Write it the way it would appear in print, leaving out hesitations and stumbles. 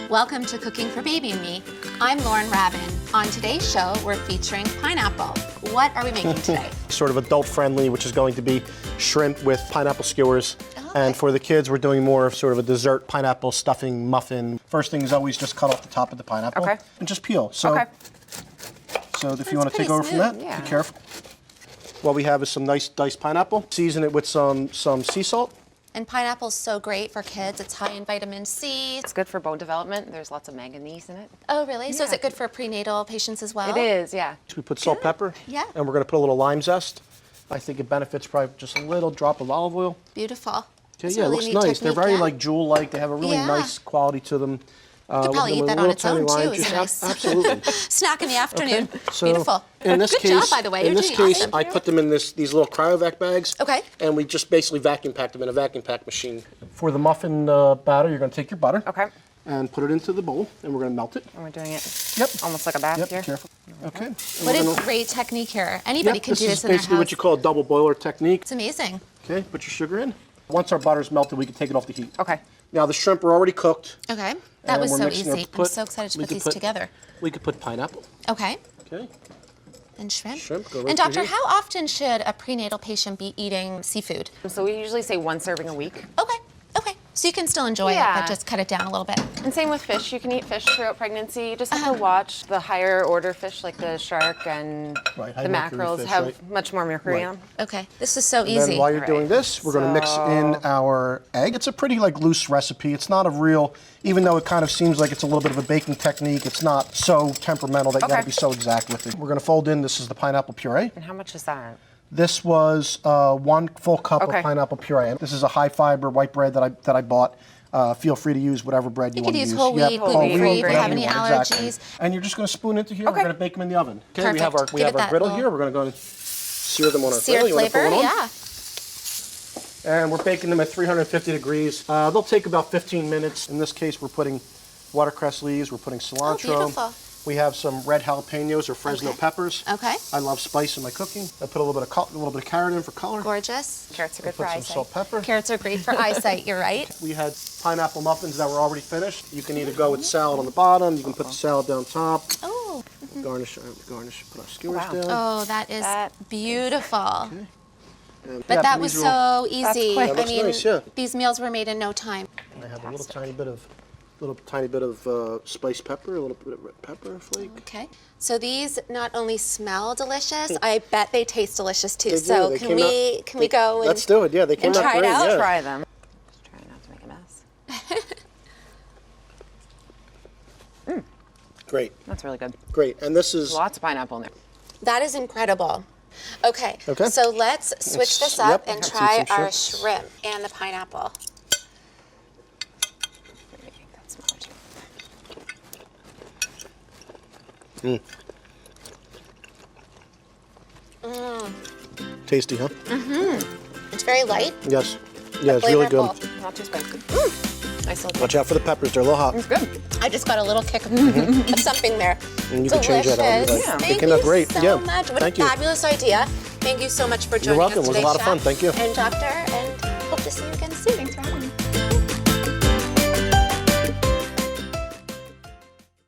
Welcome to Cooking for Baby and Me. I'm Lauren Rabin. On today's show, we're featuring pineapple. What are we making today? Sort of adult-friendly, which is going to be shrimp with pineapple skewers. Okay. And for the kids, we're doing more of sort of a dessert pineapple stuffing muffin. First thing is always just cut off the top of the pineapple. Okay. And just peel. So, so if you want to take over from that, yeah. be careful. What we have is some nice diced pineapple. Season it with some sea salt. And pineapple's so great for kids. It's high in vitamin C. It's good for bone development. There's lots of manganese in it. Oh, really? So is Yeah. it good for prenatal patients as well? It is, yeah. We put salt, pepper. Yeah. And we're going to put a little lime zest. I think it benefits probably just a little drop of olive oil. Beautiful. Okay, That's yeah, a it really looks neat nice. They're technique, very yeah. like jewel-like. They have a really Yeah. nice quality to them. You could probably eat that on its own, too. It's a nice Absolutely. snack in the afternoon. Okay, so Beautiful. In this Good case, job, by the way. in You're this doing case, awesome. I put them in these little cryovac bags. Okay. And we just basically vacuum packed them in a vacuum pack machine. For the muffin batter, you're going to take your butter. Okay. And put it into the bowl, and we're going to melt it. And we're doing it Yep. almost like a bath Yep. here. Careful. Okay. And What we're a gonna- great technique here. Anybody Yep, can do This this is in their basically house. what you call a double boiler technique. It's amazing. Okay. Put your sugar in. Once our butter's melted, we can take it off the heat. Okay. Now the shrimp are already cooked. Okay. That and was we're so mixing our easy. I'm so excited to we put could these put- together. We could put pineapple. Okay. Okay. And shrimp. Shrimp, go right And through doctor, here. how often should a prenatal patient be eating seafood? So we usually say one serving a week. Okay. Okay. So you can still enjoy it, Yeah. but just cut it down a little bit. And same with fish. You can eat fish throughout pregnancy. You just have to watch the higher order fish like the shark and Right, high the mercury mackerels fish, have right. much more mercury Right. on. Okay. This is so And easy. then while you're All doing right, this, we're going to mix in our egg. It's a pretty like loose recipe. It's not a real, even though it kind of seems like it's a little bit of a baking technique, it's not so temperamental that you got to Okay. be so exact with it. We're going to fold in, this is the pineapple puree. And how much is that? This was 1 full cup Okay. of pineapple puree. This is a high fiber white bread that I bought. Feel free to use whatever bread you You want could to use use. whole wheat, Yep, gluten-free, whole wheat, if you whatever have any want, allergies. exactly. And you're just going to spoon into here. Okay. We're going to bake them in the oven. Okay, we have Perfect. our Give it that griddle little- here. We're going to go and sear them on our Seared griddle. You wanna flavor, pull it on? yeah. And we're baking them at 350 degrees. They'll take about 15 minutes. In this case, we're putting watercress leaves, we're putting cilantro. beautiful. We have some red jalapenos or Fresno Okay. peppers. Okay. I love spice in my cooking. I put a little bit of carrot in for color. Gorgeous. Carrots are good for Put some eyesight. salt, pepper. Carrots are great for eyesight, you're right. We had pineapple muffins that were already finished. You can either go with salad on the bottom, you can put the salad down top, Oh. garnish, put our skewers Wow. down. Oh, that is That- beautiful. And But yeah, that and was these are all- so easy. quick. That I looks mean, nice, yeah. these meals were made in no time. I have a little tiny bit of spiced pepper, a little bit of red pepper flake. Okay. So these not only smell delicious, I bet they taste delicious too. They do. So They can came we out- go and Let's do it. Yeah, they came out try it great. out? Yeah. Try them. Just trying not to make a mess. Great, That's really good. great. And this is Lots of pineapple in there. That is incredible. Okay. Okay. So let's switch this up Yep. and Let's eat try some our shrimp. shrimp and the pineapple. Maybe that's smaller too. tasty, huh? It's very light. Yes. Yeah, it's really good. flavorful. Not too spicy. Nice little. Watch out for the peppers. They're a little hot. It's good. I just got a little kick of something there. And you can change that out. Delicious. Yeah. They Thank came out you great. so Yeah. much. What Thank a you. fabulous idea. Thank you so much for joining welcome. us It was today, a lot of fun. Chef Thank you. And doctor, and hope to see you again soon. Thanks for having me.